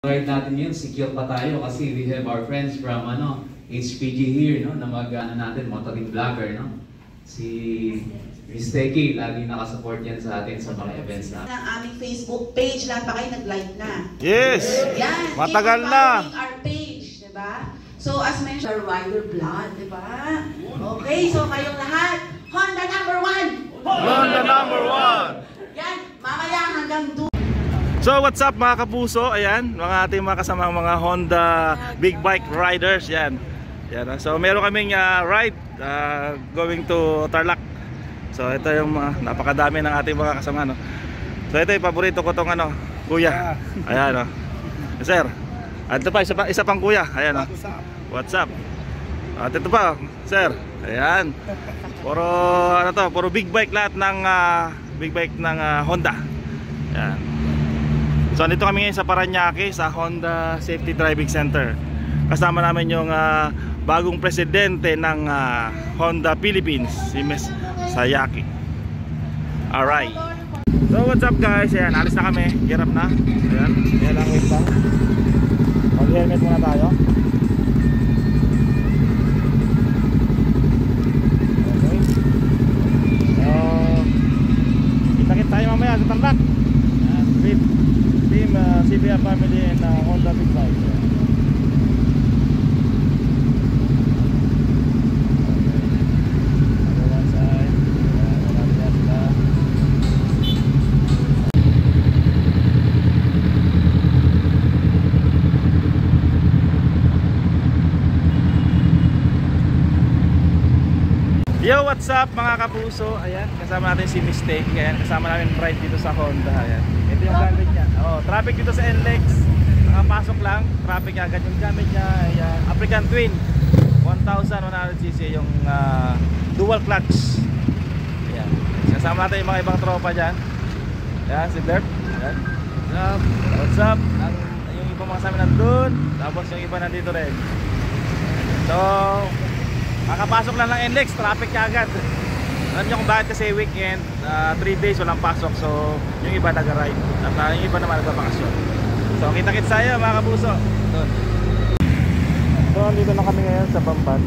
Ride natin yun, secure pa tayo kasi we have our friends from HPG here, no, na natin, motoring vlogger, no? Si Miss Teki, lagi nakasupport yan sa atin sa mga events na. Ang aming Facebook page, lahat pa kayo nag-like na. Yes! Yan, matagal na! our page, diba? So as mentioned, rider blood, diba? Okay, so kayong lahat, Honda number 1! Honda number 1! Yan, mamaya hanggang doon. So what's up mga kapuso, ayan, mga ating mga kasamang mga Honda big bike riders, yan. Yan, so meron kaming ride going to Tarlac. So ito yung napakadami ng ating mga kasama, no? So ito yung paborito ko tong kuya. Ayan, no? Sir, ito pa, isa pang kuya, ayan, no? What's up? At ito pa, sir, ayan. Puro big bike lahat ng big bike ng Honda. Ayan. So dito kami ngayon sa Parañaque sa Honda Safety Driving Center. Kasama namin yung bagong presidente ng Honda Philippines, si Ms. Sayaki. Alright. So what's up guys? Ayan, alis na kami. Gear up na. Ayan, ayan lang, wait lang. Mag-helmet muna tayo. Okay. So kita-kit tayo mamaya sa Tarlac. Ayan, Team CBR family and Honda big bike. Yo, what's up mga kapuso? Ayan, kasama natin si Miss Teki. Ayan, kasama namin ride dito sa Honda. Ayan, ito yung gamit niya. Oh, traffic dito sa NLEX. Nakapasok lang, traffic agad. Yung gamit niya ay African Twin 1100cc, yung dual clutch. Ayan, kasama natin yung mga ibang tropa dyan. Ayan, si Derp. Ayan, what's up? Yung ibang mga kasama nandun, tapos yung iba nandito rin. So kakapasok lang ng NLEX, traffic agad. Alam niyo kung bakit, kasi weekend, 3 days walang pasok. So yung iba nag-ride at yung iba naman nagbabakasyon. So kita-kits tayo mga kapuso. So dito na kami ngayon sa Bamban.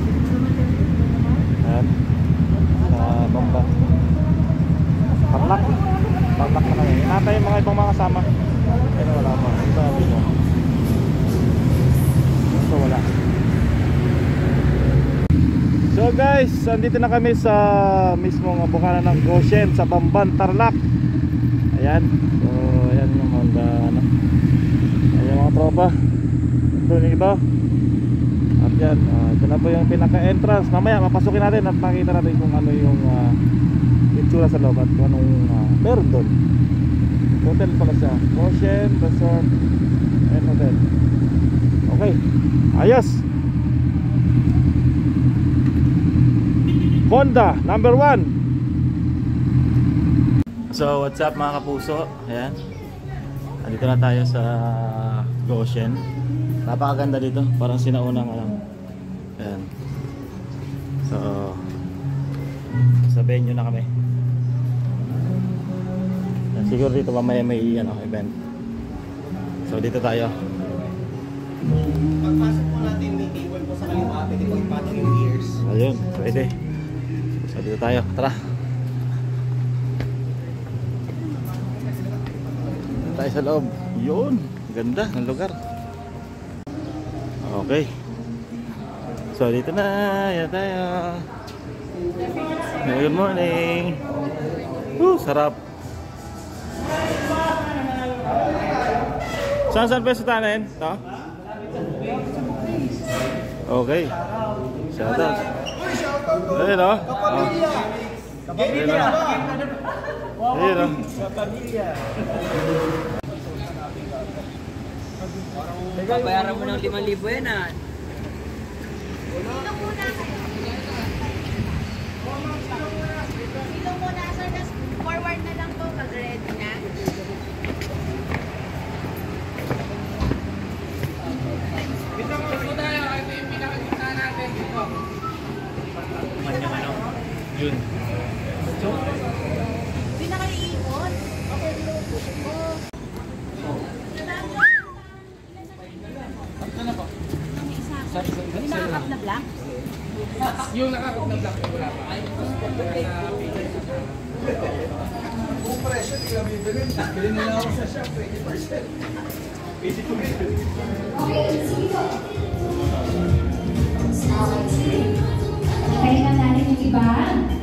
Ayan, sa Bamban Tarlac. Tarlac na kami. Hinatay yung mga ibang mga kasama. Pero wala pa. Ito dito. So wala. So guys, andito na kami sa mismong bungana ng Goshen sa Bamban, Tarlac. Ayan. So ayan yung Honda ayan mga tropa. Ito ito. At yan, ito na po yung pinaka-entrance. Mamaya mapasukin natin at makita natin kung ano yung itsura sa loob at kung anong meron doon. Hotel pala siya, Goshen Resort and Hotel. Okay, ayos. Honda number 1. So what's up mga kapuso? Ayan, andito na tayo sa Goshen. Napakaganda dito, parang sinaunang ayan. So sa venue na kami. Ayan, siguro dito mamaya may event. So dito tayo. Pagpasok po natin, may table po sa kaliwa, pwede po ipatong yung gears. Ayun, pwede. So dito tayo, tara. Dito tayo sa loob. Yun, ganda ng lugar. Okay. So dito na, yan tayo. Good morning. Sarap. Saan pwesto tayo? Ito? Okay. Shout out. Ayun o. Ayun o. Ayun o. Bayaran mo ng 5,000 yan ah. Dito muna sir, forward na lang po pag ready na. Yun. Hindi na kayo iikot. Okay, Yung nakakap na black? Yung nakakap na black na wala pa. Kung presyo, di kami bilhin. Bilhin nila ako sa shop, 20%. Kaya na natin yung iba.